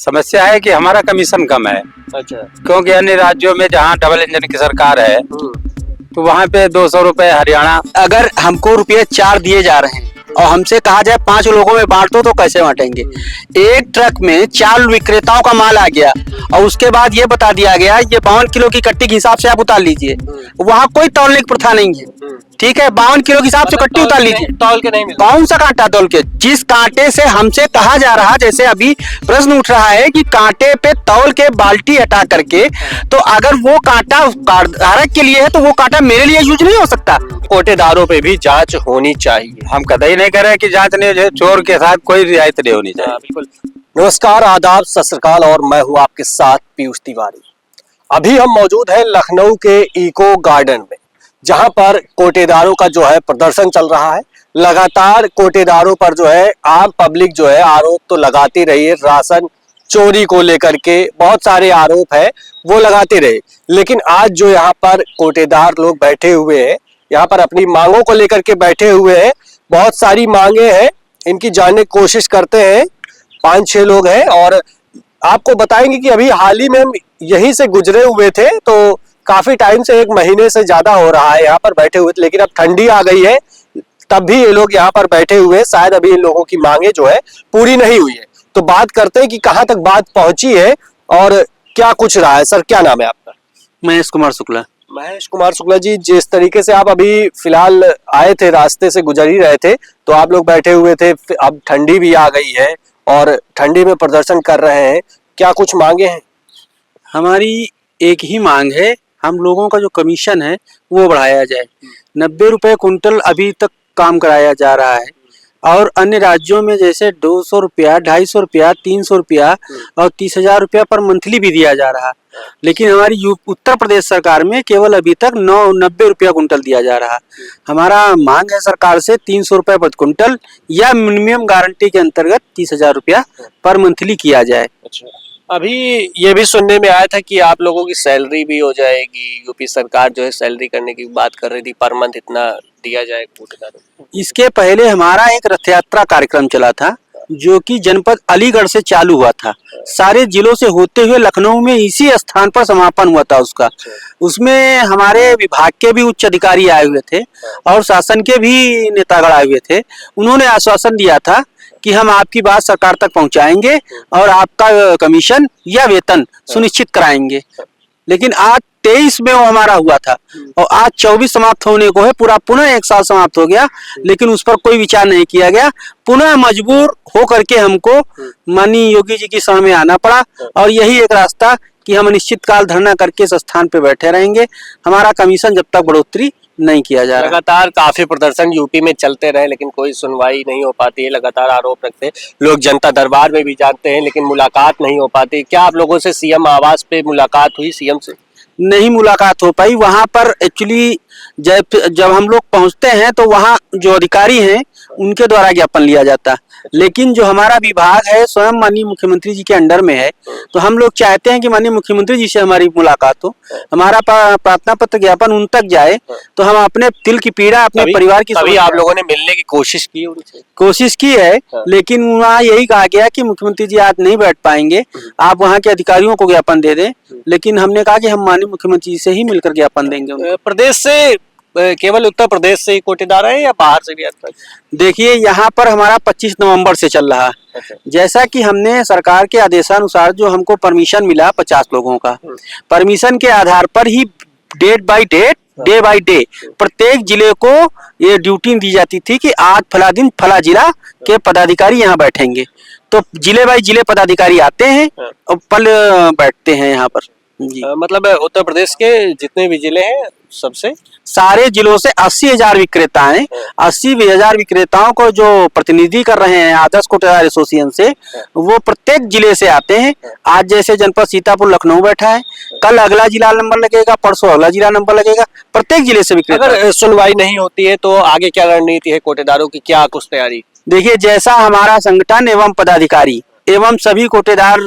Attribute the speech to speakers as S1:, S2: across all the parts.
S1: समस्या है कि हमारा कमीशन कम है।
S2: अच्छा।
S1: क्योंकि अन्य राज्यों में जहाँ डबल इंजन की सरकार है तो वहाँ पे 200 रुपए हरियाणा।
S3: अगर हमको रुपये 4 दिए जा रहे हैं और हमसे कहा जाए 5 लोगों में बांट दो तो कैसे बांटेंगे? एक ट्रक में 4 विक्रेताओं का माल आ गया और उसके बाद ये बता दिया गया ये 52 किलो की कट्टी के हिसाब से आप उतार लीजिए। वहाँ कोई तौलने की प्रथा नहीं है, ठीक है, 52 किलो के हिसाब से कट्टी उतार लीजिए।
S2: तौल के नहीं मिलता।
S3: कौन सा कांटा तौल के? जिस कांटे से हमसे कहा जा रहा, जैसे अभी प्रश्न उठ रहा है कि कांटे पे तौल के बाल्टी हटा करके, तो अगर वो कांटा धारक के लिए है तो वो कांटा मेरे लिए यूज नहीं हो सकता।
S2: कोटेदारों पे भी जांच होनी चाहिए।
S1: हम कतई नहीं कर रहे कि जांच नहीं हो, चोर के साथ कोई रियायत नहीं होनी चाहिए।
S2: बिल्कुल। नमस्कार, आदाब, सत श्री अकाल और मैं हूं आपके साथ पीयूष तिवारी। अभी हम मौजूद हैं लखनऊ के इको गार्डन में, जहां पर कोटेदारों का जो है प्रदर्शन चल रहा है। लगातार कोटेदारों पर जो है आम पब्लिक जो है आरोप तो लगाती रही है, राशन चोरी को लेकर के बहुत सारे आरोप है वो लगाते रहे, लेकिन आज जो यहाँ पर कोटेदार लोग बैठे हुए हैं, यहाँ पर अपनी मांगों को लेकर के बैठे हुए हैं। बहुत सारी मांगे हैं, इनकी जानने की कोशिश करते हैं। 5-6 लोग हैं और आपको बताएंगे कि अभी हाल ही में हम यहीं से गुजरे हुए थे, तो काफी टाइम से 1 महीने से ज्यादा हो रहा है यहाँ पर बैठे हुए, लेकिन अब ठंडी आ गई है तब भी ये लोग यहाँ पर बैठे हुए हैं। शायद अभी इन लोगों की मांगे जो है पूरी नहीं हुई है। तो बात करते हैं कि कहाँ तक बात पहुंची है और क्या कुछ रहा है। सर, क्या नाम है आपका?
S3: महेश कुमार शुक्ला।
S2: महेश कुमार शुक्ला जी, जिस तरीके से आप अभी फिलहाल आए थे, रास्ते से गुजर ही रहे थे, तो आप लोग बैठे हुए थे, अब ठंडी भी आ गई है और ठंडी में प्रदर्शन कर रहे हैं, क्या कुछ मांगे हैं?
S3: हमारी एक ही मांग है, हम लोगों का जो कमीशन है वो बढ़ाया जाए। 90 रुपए कुंटल अभी तक काम कराया जा रहा है और अन्य राज्यों में जैसे 200 रुपया, 250 रुपया, 300 रुपया और 30,000 रुपया पर मंथली भी दिया जा रहा, लेकिन हमारी उत्तर प्रदेश सरकार में केवल अभी तक 90 रुपया कुंटल दिया जा रहा। हमारा मांग है सरकार से 300 रुपये प्रति कुंटल या मिनिमम गारंटी के अंतर्गत 30,000 रुपया पर मंथली किया जाए।
S2: अच्छा। अभी ये भी सुनने में आया था कि आप लोगों की सैलरी भी हो जाएगी, यूपी सरकार जो है सैलरी करने की बात कर रही थी, पर मंथ इतना दिया जाए कोटेदारों को।
S3: इसके पहले हमारा एक रथ यात्रा कार्यक्रम चला था जो कि जनपद अलीगढ़ से चालू हुआ था, सारे जिलों से होते हुए लखनऊ में इसी स्थान पर समापन हुआ था उसका। उसमें हमारे विभाग के भी उच्च अधिकारी आए हुए थे और शासन के भी नेतागण आए हुए थे। उन्होंने आश्वासन दिया था कि हम आपकी बात सरकार तक पहुंचाएंगे और आपका कमीशन या वेतन सुनिश्चित कराएंगे। लेकिन आज 23 में वो हमारा हुआ था और आज 24 समाप्त होने को है, पूरा पुनः 1 साल समाप्त हो गया, लेकिन उस पर कोई विचार नहीं किया गया। पुनः मजबूर हो करके हमको माननीय योगी जी की शरण में आना पड़ा और यही एक रास्ता कि हम अनिश्चित काल धरना करके इस स्थान पे बैठे रहेंगे, हमारा कमीशन जब तक बढ़ोतरी नहीं किया जा रहा।
S2: लगातार काफी प्रदर्शन यूपी में चलते रहे लेकिन कोई सुनवाई नहीं हो पाती है, लगातार आरोप रखते हैं लोग, जनता दरबार में भी जाते हैं लेकिन मुलाकात नहीं हो पाती। क्या आप लोगों से सीएम आवास पे मुलाकात हुई? सीएम से
S3: नहीं मुलाकात हो पाई। वहां पर एक्चुअली जब हम लोग पहुंचते हैं तो वहां जो अधिकारी हैं उनके द्वारा ज्ञापन लिया जाता, लेकिन जो हमारा विभाग है स्वयं माननीय मुख्यमंत्री जी के अंडर में है, तो हम लोग चाहते हैं कि माननीय मुख्यमंत्री जी से हमारी मुलाकात हो, हमारा प्रार्थना पत्र ज्ञापन उन तक जाए, तो हम अपने दिल की पीड़ा अपने परिवार की।
S2: अभी आप लोगों ने मिलने की कोशिश की उनसे?
S3: कोशिश की है, लेकिन वहाँ यही कहा गया कि मुख्यमंत्री जी आज नहीं बैठ पाएंगे, आप वहाँ के अधिकारियों को ज्ञापन दे दें। लेकिन हमने कहा कि हम माननीय मुख्यमंत्री जी से ही मिलकर ज्ञापन देंगे।
S2: प्रदेश से केवल उत्तर प्रदेश से ही कोटेदार है या बाहर से भी आता है?
S3: देखिए, यहाँ पर हमारा 25 नवंबर से चल रहा है। जैसा कि हमने सरकार के आदेशानुसार जो हमको परमिशन मिला 50 लोगों का, परमिशन के आधार पर ही date by date, day by day प्रत्येक जिले को ये ड्यूटी दी जाती थी कि आज फला दिन फला जिला के पदाधिकारी यहाँ बैठेंगे, तो जिले बाय जिले पदाधिकारी आते हैं और पल बैठते हैं यहाँ पर जी।
S2: मतलब उत्तर प्रदेश के जितने भी जिले हैं सबसे
S3: सारे जिलों से 80,000 विक्रेता हैं। 80,000 विक्रेताओं को जो प्रतिनिधि कर रहे हैं आदर्श कोटेदार एसोसिएशन से, वो प्रत्येक जिले से आते हैं। आज जैसे जनपद सीतापुर लखनऊ बैठा है, कल अगला जिला नंबर लगेगा, परसों अगला जिला नंबर लगेगा, प्रत्येक जिले से विक्रेता।
S2: अगर सुनवाई नहीं होती है तो आगे क्या रणनीति है कोटेदारों की, क्या कुछ तैयारी?
S3: देखिए, जैसा हमारा संगठन एवं पदाधिकारी एवं सभी कोटेदार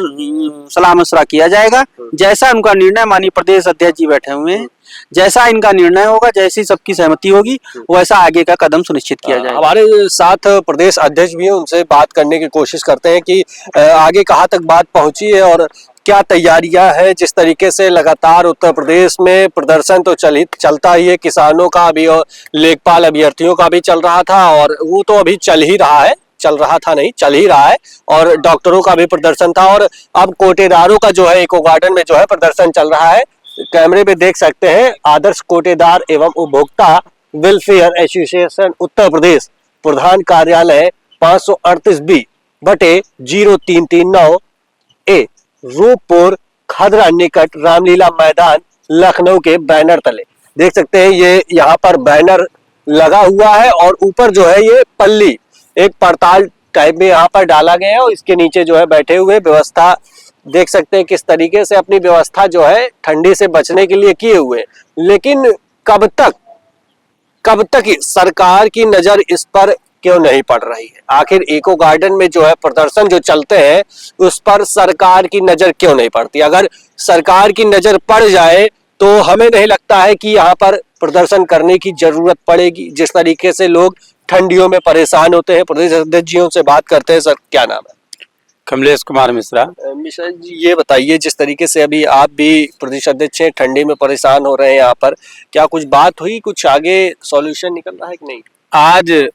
S3: सलाह मशवरा किया जाएगा। जैसा उनका निर्णय, माननीय प्रदेश अध्यक्ष जी बैठे हुए हैं, जैसा इनका निर्णय होगा, जैसी सबकी सहमति होगी, वैसा आगे का कदम सुनिश्चित किया जाएगा।
S2: हमारे साथ प्रदेश अध्यक्ष भी हैं, उनसे बात करने की कोशिश करते हैं कि आगे कहाँ तक बात पहुंची है और क्या तैयारियां हैं। जिस तरीके से लगातार उत्तर प्रदेश में प्रदर्शन तो चलता ही है, किसानों का भी और लेखपाल अभ्यर्थियों का भी चल रहा था, और वो तो अभी चल ही रहा है, चल रहा था नहीं, चल ही रहा है, और डॉक्टरों का भी प्रदर्शन था, और अब कोटेदारों का जो है इको गार्डन में जो है प्रदर्शन चल रहा है। कैमरे पे देख सकते हैं, आदर्श कोटेदार एवं उपभोक्ता वेलफेयर एसोसिएशन उत्तर प्रदेश प्रधान कार्यालय 538B/0339 ए, रूपपुर खदरा निकट रामलीला मैदान लखनऊ के बैनर तले देख सकते हैं। ये यहाँ पर बैनर लगा हुआ है और ऊपर जो है ये पल्ली एक पड़ताल टाइप में यहाँ पर डाला गया है, और इसके नीचे जो है बैठे हुए व्यवस्था देख सकते हैं किस तरीके से अपनी व्यवस्था जो है ठंडी से बचने के लिए किए हुए। लेकिन कब तक सरकार की नजर इस पर क्यों नहीं पड़ रही है? आखिर इको गार्डन में जो है प्रदर्शन जो चलते हैं उस पर सरकार की नजर क्यों नहीं पड़ती? अगर सरकार की नजर पड़ जाए तो हमें नहीं लगता है कि यहाँ पर प्रदर्शन करने की जरूरत पड़ेगी। जिस तरीके से लोग ठंडियों में परेशान होते हैं। प्रदेश अध्यक्ष जी से बात करते हैं। सर, क्या नाम है?
S1: कमलेश कुमार मिश्रा।
S2: मिश्रा जी, ये बताइए, जिस तरीके से अभी आप भी प्रदेश अध्यक्ष हैं, ठंडी में परेशान हो रहे हैं, यहाँ पर क्या कुछ बात हुई, कुछ आगे सॉल्यूशन निकल रहा है कि नहीं?
S1: आज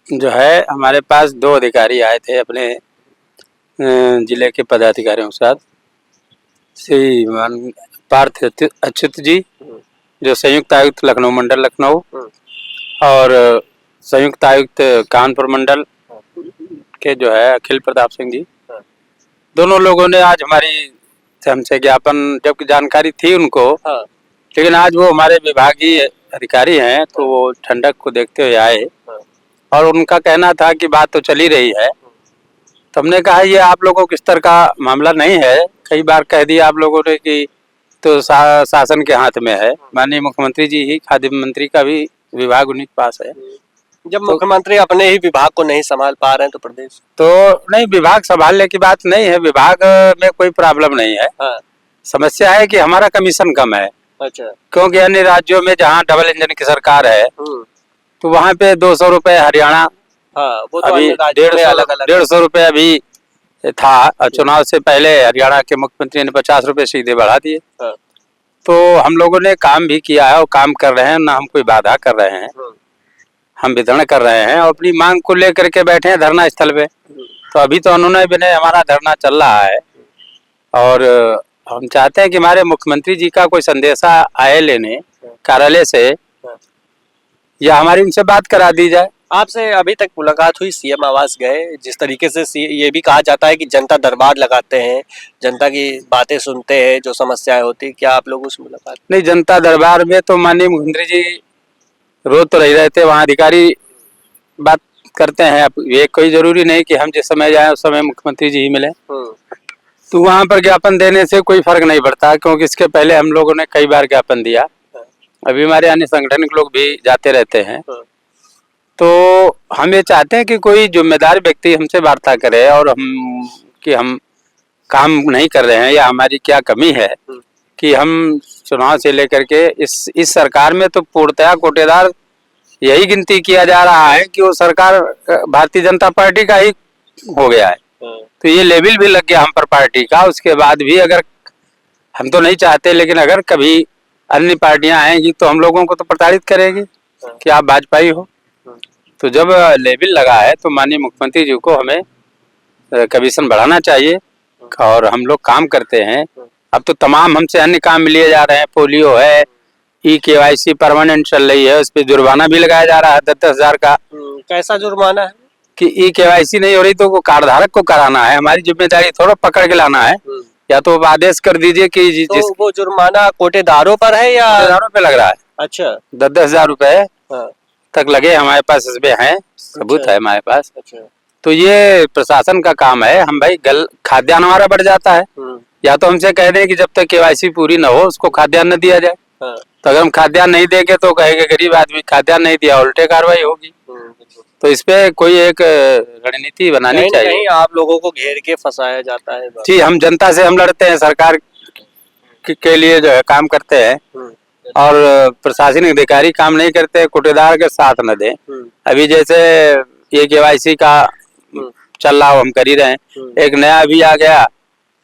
S1: जो है हमारे पास 2 अधिकारी आए थे अपने जिले के पदाधिकारियों के साथ। श्री पार्थ अच्युत जी, जो संयुक्त आयुक्त लखनऊ मंडल लखनऊ, और संयुक्त आयुक्त कानपुर मंडल के जो है अखिल प्रताप सिंह जी, दोनों लोगों ने आज हमसे ज्ञापन, जबकि जानकारी थी उनको, लेकिन आज वो हमारे विभागीय अधिकारी हैं तो वो ठंडक को देखते हुए आए, और उनका कहना था कि बात तो चली रही है। तो हमने कहा ये आप लोगों के स्तर का मामला नहीं है। कई बार कह दिया आप लोगों ने कि तो शासन के हाथ में है। माननीय मुख्यमंत्री जी ही, खाद्य मंत्री का भी विभाग उन्हीं के पास है।
S2: जब मुख्यमंत्री अपने ही विभाग को नहीं संभाल पा रहे हैं तो प्रदेश
S1: तो नहीं, विभाग संभालने की बात नहीं है, विभाग में कोई प्रॉब्लम नहीं है। समस्या है कि हमारा कमीशन कम है।
S2: अच्छा।
S1: क्योंकि अन्य राज्यों में जहाँ डबल इंजन की सरकार है तो वहाँ पे 200 रुपए हरियाणा,
S2: वो तो
S1: अभी 150 रुपए अभी था, और चुनाव से पहले हरियाणा के मुख्यमंत्री ने 50 रुपए सीधे बढ़ा दिए। तो हम लोगों ने काम भी किया है और काम कर रहे हैं, ना हम कोई बाधा कर रहे हैं, हम वितरण कर रहे हैं और अपनी मांग को लेकर के बैठे हैं धरना स्थल पे। तो अभी तो अनुनय विनय हमारा धरना चल रहा है, और हम चाहते हैं कि हमारे मुख्यमंत्री जी का कोई संदेशा आए लेने कार्यालय से, या हमारी उनसे बात करा दी जाए।
S2: आपसे अभी तक मुलाकात हुई? सीएम आवास गए? जिस तरीके से ये भी कहा जाता है कि जनता दरबार लगाते हैं, जनता की बातें सुनते हैं, जो समस्याएं होती, क्या आप लोग उस मुलाकात?
S1: नहीं, जनता दरबार में तो माननीय मुख्यमंत्री जी रोज तो नहीं रहते, वहाँ अधिकारी बात करते हैं। अब ये कोई जरूरी नहीं कि हम जिस समय जाए उस समय मुख्यमंत्री जी ही मिले। तो वहाँ पर ज्ञापन देने से कोई फर्क नहीं पड़ता, क्योंकि इसके पहले हम लोगों ने कई बार ज्ञापन दिया। अभी हमारे अन्य संगठन के लोग भी जाते रहते हैं। तो हम ये चाहते हैं कि कोई जिम्मेदार व्यक्ति हमसे वार्ता करे, और हम काम नहीं कर रहे हैं या हमारी क्या कमी है कि हम चुनाव से लेकर के इस सरकार में तो पूर्णतया कोटेदार यही गिनती किया जा रहा है कि वो सरकार भारतीय जनता पार्टी का ही हो गया है। तो ये लेबल भी लग गया हम पर पार्टी का। उसके बाद भी अगर हम तो नहीं चाहते, लेकिन अगर कभी अन्य पार्टियां आएंगी तो हम लोगों को तो प्रताड़ित करेगी कि आप भाजपाई हो। तो जब लेबल लगा है तो माननीय मुख्यमंत्री जी को हमें कमीशन बढ़ाना चाहिए, और हम लोग काम करते हैं। अब तो तमाम हमसे अन्य काम लिए जा रहे हैं। पोलियो है, KYC परमानेंट चल रही है, उस पर जुर्माना भी लगाया जा रहा है 10-10 हजार का।
S2: कैसा जुर्माना है?
S1: कि KYC नहीं हो रही तो कार्ड धारक को कराना है, हमारी जिम्मेदारी थोड़ा पकड़ के लाना है। या तो आदेश कर दीजिए कि
S2: तो वो जुर्माना कोटेदारों पर है या
S1: कोटेदारों पे लग रहा है?
S2: अच्छा,
S1: 10-10 हजार रुपए तक लगे। हमारे पास इसमें है सबूत है हमारे पास। तो ये प्रशासन का काम है। हम भाई खाद्यान्न हमारा बढ़ जाता है, या तो हमसे कह दें कि जब तक KYC पूरी न हो उसको खाद्यान्न न दिया जाए। तो अगर हम खाद्यान्न नहीं देंगे तो कहेंगे गरीब आदमी खाद्यान्न नहीं दिया, उल्टे कार्रवाई होगी। तो इस पे कोई एक रणनीति बनानी
S2: कहीं न
S1: चाहिए।
S2: कहीं आप लोगों को घेर के फंसाया जाता है बस।
S1: जी, हम जनता से हम लड़ते हैं, सरकार के लिए जो है काम करते हैं, और प्रशासनिक अधिकारी काम नहीं करते, कोटेदार के साथ न दें। अभी जैसे ये KYC का चल रहा हो, हम कर ही रहे हैं। एक नया अभी आ गया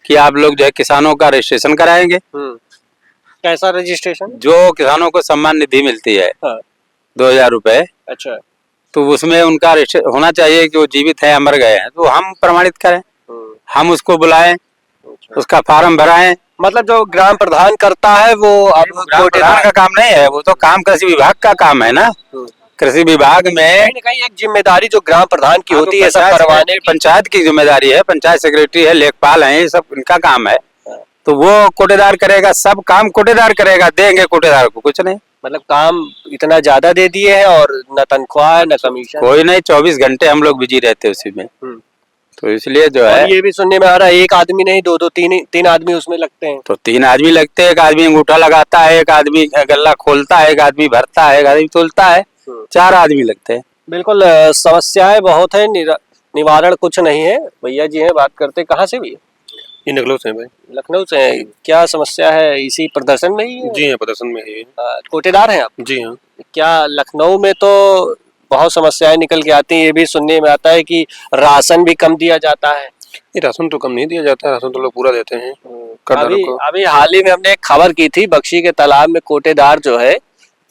S1: कि आप लोग जो है किसानों का रजिस्ट्रेशन कराएंगे।
S2: कैसा रजिस्ट्रेशन?
S1: जो किसानों को सम्मान निधि मिलती है,
S2: हाँ।
S1: 2000 रुपए,
S2: अच्छा।
S1: तो उसमें उनका होना चाहिए कि वो जीवित है या मर गए हैं, तो हम प्रमाणित करें, हम उसको बुलाएं, उसका फार्म भराएं।
S2: मतलब जो ग्राम प्रधान करता है वो अब
S1: ग्राम प्रधान का काम नहीं है, वो तो काम कृषि विभाग का काम है ना। कृषि विभाग में
S2: कहीं न कहीं एक जिम्मेदारी जो ग्राम प्रधान की होती है सब करवाने की।
S1: पंचायत की जिम्मेदारी है, पंचायत सेक्रेटरी है, लेखपाल है, ये सब इनका काम है। तो वो कोटेदार करेगा, सब काम कोटेदार करेगा, देंगे कोटेदार को कुछ नहीं।
S2: मतलब काम इतना ज्यादा दे दिए है और न तनख्वाह है न कमीशन।
S1: कोई नहीं, 24 घंटे हम लोग बिजी रहते हैं उसी में। तो इसलिए जो है,
S2: और ये भी सुनने में आ रहा है एक आदमी नहीं दो तीन आदमी उसमें लगते हैं।
S1: तो 3 आदमी लगते हैं। एक आदमी अंगूठा लगाता है, एक आदमी गल्ला खोलता है, एक आदमी भरता है, एक आदमी तोलता है, 4 आदमी लगते हैं।
S2: बिल्कुल समस्याएं बहुत है, निवारण कुछ नहीं है। भैया जी हैं, बात करते, कहाँ से भी?
S4: ये लखनऊ से है भाई।
S2: लखनऊ से हैं। क्या समस्या है, इसी प्रदर्शन में ही है?
S4: जी हाँ, प्रदर्शन में ही है।
S2: कोटेदार हैं आप?
S4: जी हाँ।
S2: क्या लखनऊ में तो बहुत समस्याएं निकल के आती हैं, ये भी सुनने में आता है कि राशन भी कम दिया जाता है।
S4: ये राशन तो कम नहीं दिया जाता, राशन तो लोग पूरा देते हैं करदारों को।
S2: अभी हाल ही में हमने एक खबर की थी, बख्शी के तालाब में कोटेदार जो है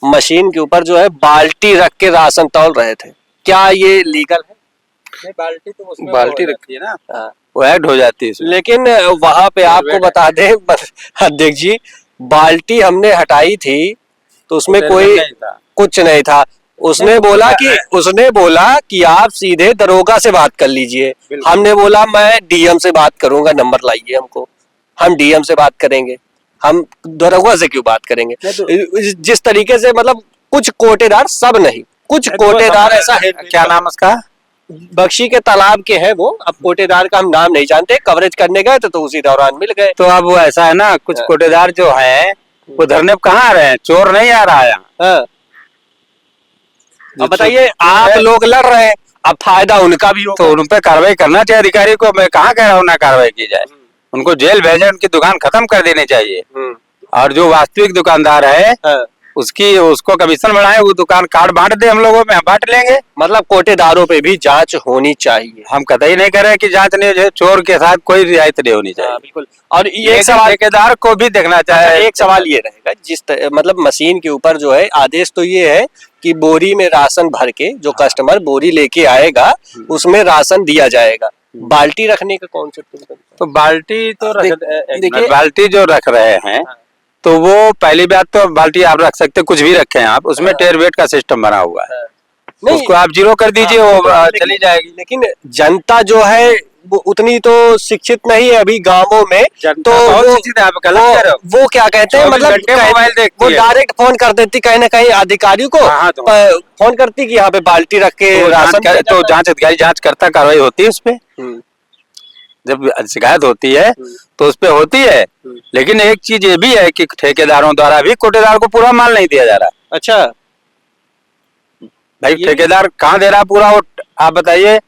S2: मशीन के ऊपर जो है बाल्टी रख के राशन तौल रहे थे। क्या ये लीगल है?
S1: नहीं, बाल्टी तो उसमें
S4: बाल्टी
S1: रखती है ना, वो ऐड हो जाती है इसमें।
S2: लेकिन वहां पे आपको बता दें अध्यक्ष जी, बाल्टी हमने हटाई थी तो उसमें कोई कुछ नहीं था। उसने बोला कि आप सीधे दरोगा से बात कर लीजिए। हमने बोला मैं डीएम से बात करूंगा, नंबर लाइए हमको, हम डीएम से बात करेंगे, हम दरोगा से क्यों बात करेंगे? जिस तरीके से मतलब कुछ कोटेदार, सब नहीं, कुछ कोटेदार ऐसा है।
S1: क्या नाम उसका?
S2: बख्शी के तालाब के हैं वो। अब कोटेदार का हम नाम नहीं जानते, कवरेज करने गए तो उसी दौरान मिल गए।
S1: तो अब वो ऐसा है ना, कुछ कोटेदार जो है वो धरने पे कहाँ आ रहे हैं, चोर नहीं आ रहा है यहाँ।
S2: अब बताइए, आप लोग लड़ रहे हैं, अब फायदा उनका भी होगा।
S1: तो उन पे कार्रवाई करना चाहिए अधिकारी को। मैं कहाँ कह रहा हूँ ना कार्रवाई की जाए, उनको जेल भेजे, उनकी दुकान खत्म कर देनी चाहिए। और जो वास्तविक दुकानदार है उसको कमीशन बढ़ाए, वो दुकान कार्ड बांट दे, हम लोगों में हम बांट लेंगे।
S2: मतलब कोटेदारों पे भी जांच होनी चाहिए।
S1: हम कतई नहीं कर रहे कि जांच नहीं हो, चोर के साथ कोई रियायत नहीं होनी चाहिए।
S2: बिल्कुल। और ये एक सवाल
S1: ठेकेदार को भी देखना चाहिए।
S2: एक सवाल ये रहेगा, मतलब मशीन के ऊपर जो है आदेश तो ये है कि बोरी में राशन भर के जो कस्टमर बोरी लेके आएगा उसमें राशन दिया जाएगा। बाल्टी रखने का कॉन्सेप्ट?
S1: तो बाल्टी तो देखिए, बाल्टी जो रख रहे हैं तो वो पहली बात तो बाल्टी आप रख सकते, कुछ भी रखें आप, उसमें टेर वेट का सिस्टम बना हुआ है। उसको आप 0 कर दीजिए, वो चली जाएगी। लेकिन
S2: जनता जो है वो उतनी तो शिक्षित नहीं है अभी गांवों में, तो वो क्या कहते हैं, मतलब
S1: मोबाइल देखती
S2: वो
S1: है,
S2: डायरेक्ट फोन कर देती कहीं ना कहीं अधिकारी को। फोन करती कि यहाँ पे बाल्टी रख के राशन,
S1: तो जांच अधिकारी जांच करता, कार्रवाई होती है उस पे। जब शिकायत होती है तो उस पे होती है। लेकिन एक चीज ये भी है कि ठेकेदारों द्वारा भी कोटेदार को पूरा माल नहीं दिया जा रहा।
S2: अच्छा
S1: भाई, ठेकेदार कहाँ दे रहा पूरा? वो आप बताइए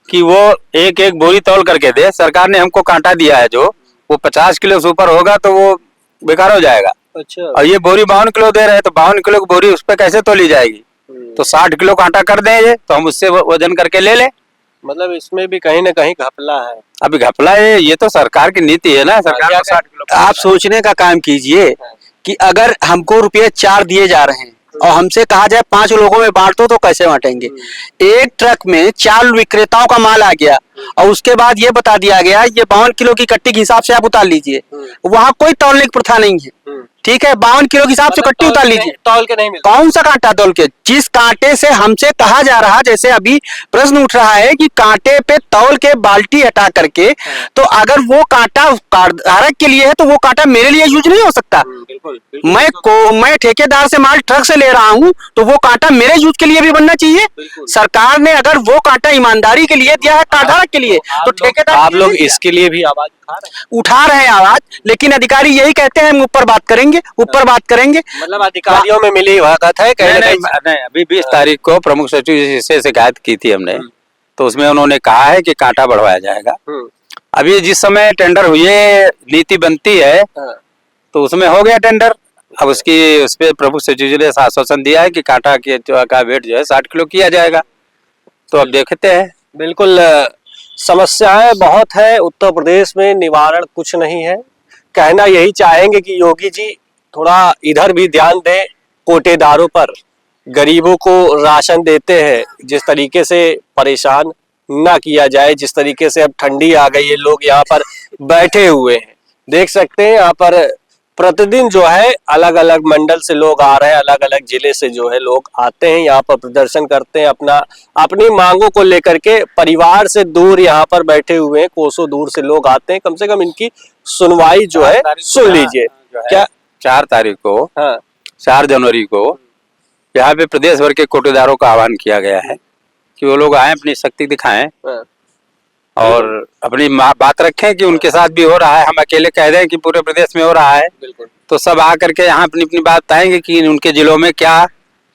S1: कि वो एक एक बोरी तौल करके दे। सरकार ने हमको कांटा दिया है, जो वो 50 किलो से ऊपर होगा तो वो बेकार हो जाएगा।
S2: अच्छा।
S1: और ये बोरी 52 किलो दे रहे हैं, तो 52 किलो की बोरी उस पर कैसे तोली जाएगी? तो 60 किलो कांटा कर दें ये, तो हम उससे वजन करके ले लें।
S2: मतलब इसमें भी कहीं ना कहीं घपला है।
S1: अभी घपला है, ये तो सरकार की नीति है ना। सरकार को 60 किलो।
S3: आप सोचने का काम कीजिए कि अगर हमको रुपये 4 दिए जा रहे हैं और हमसे कहा जाए 5 लोगों में बांट दो, तो कैसे बांटेंगे? एक ट्रक में 4 विक्रेताओं का माल आ गया और उसके बाद ये बता दिया गया ये 52 किलो की कट्टी के हिसाब से आप उतार लीजिए। वहां कोई तौलने की प्रथा नहीं है, ठीक है? 52 किलो के हिसाब से कट्टी उतार लीजिए।
S2: तौल के नहीं मिलता।
S3: कौन सा कांटा तौल के? जिस कांटे से हमसे कहा जा रहा, जैसे अभी प्रश्न उठ रहा है कि कांटे पे तौल के बाल्टी हटा करके, तो अगर वो कांटा धारक के लिए है तो वो कांटा मेरे लिए यूज नहीं हो सकता। मैं ठेकेदार से माल ट्रक से ले रहा हूं तो वो कांटा मेरे यूज के लिए भी बनना चाहिए। सरकार ने अगर वो कांटा ईमानदारी के लिए दिया है कार्ड धारक के लिए, तो ठेकेदार
S2: आप लोग इसके लिए भी आवाज उठा रहे हैं
S3: आवाज, लेकिन अधिकारी यही कहते हैं हम ऊपर बात करेंगे। करेंगे, ऊपर बात करेंगे।
S2: मतलब अधिकारियों में मिली बात है कहीं ना
S1: नहीं,
S2: कहीं।
S1: नहीं, अभी 20 तारीख को प्रमुख सचिव जी से शिकायत की थी हमने, तो उसमें उन्होंने कहा है कि कांटा बढ़वाया जाएगा। अभी जिस समय टेंडर हुए नीति बनती है तो उसमें हो गया टेंडर। अब उस पे प्रमुख सचिव जी ने आश्वासन दिया है कि कांटा का वेट जो है 60 किलो किया जाएगा। तो अब देखते हैं।
S2: बिल्कुल समस्याएं बहुत है उत्तर प्रदेश में, निवारण कुछ नहीं है। कहना यही चाहेंगे कि योगी जी थोड़ा इधर भी ध्यान दें, कोटेदारों पर, गरीबों को राशन देते हैं जिस तरीके से परेशान ना किया जाए। जिस तरीके से अब ठंडी आ गई है, लोग यहाँ पर बैठे हुए हैं, देख सकते हैं यहाँ पर प्रतिदिन जो है अलग अलग मंडल से लोग आ रहे हैं, अलग अलग जिले से जो है लोग आते हैं, यहाँ पर प्रदर्शन करते हैं, अपनी मांगों को लेकर के। परिवार से दूर यहाँ पर बैठे हुए हैं, कोसों दूर से लोग आते हैं, कम से कम इनकी सुनवाई जो है सुन लीजिए। क्या
S1: 4 तारीख को,
S2: हाँ
S1: 4 जनवरी को यहाँ पे प्रदेश भर के कोटेदारों का आह्वान किया गया है कि वो लोग आए, अपनी शक्ति दिखाएं और अपनी बात रखें कि उनके साथ भी हो रहा है। हम अकेले कह दें कि पूरे प्रदेश में हो रहा है, तो सब आकर के यहाँ अपनी अपनी बात बताएंगे कि उनके जिलों में क्या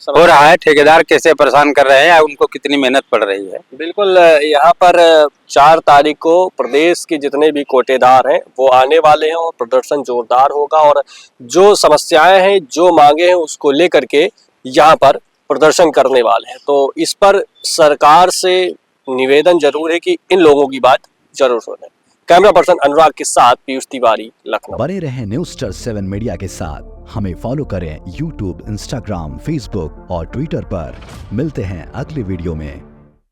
S1: हो रहा है, ठेकेदार कैसे परेशान कर रहे हैं, उनको कितनी मेहनत पड़ रही है।
S2: बिल्कुल यहाँ पर 4 तारीख को प्रदेश के जितने भी कोटेदार हैं वो आने वाले हैं और प्रदर्शन जोरदार होगा और जो समस्याएं हैं, जो मांगे हैं, उसको लेकर के यहाँ पर प्रदर्शन करने वाले हैं। तो इस पर सरकार से निवेदन जरूर है कि इन लोगों की बात जरूर सुने। कैमरा पर्सन अनुराग के साथ पीयूष तिवारी, लखनऊ।
S5: बने रहें न्यूज़स्टार 7 मीडिया के साथ। हमें फॉलो करें YouTube, Instagram, Facebook और Twitter पर। मिलते हैं अगले वीडियो में।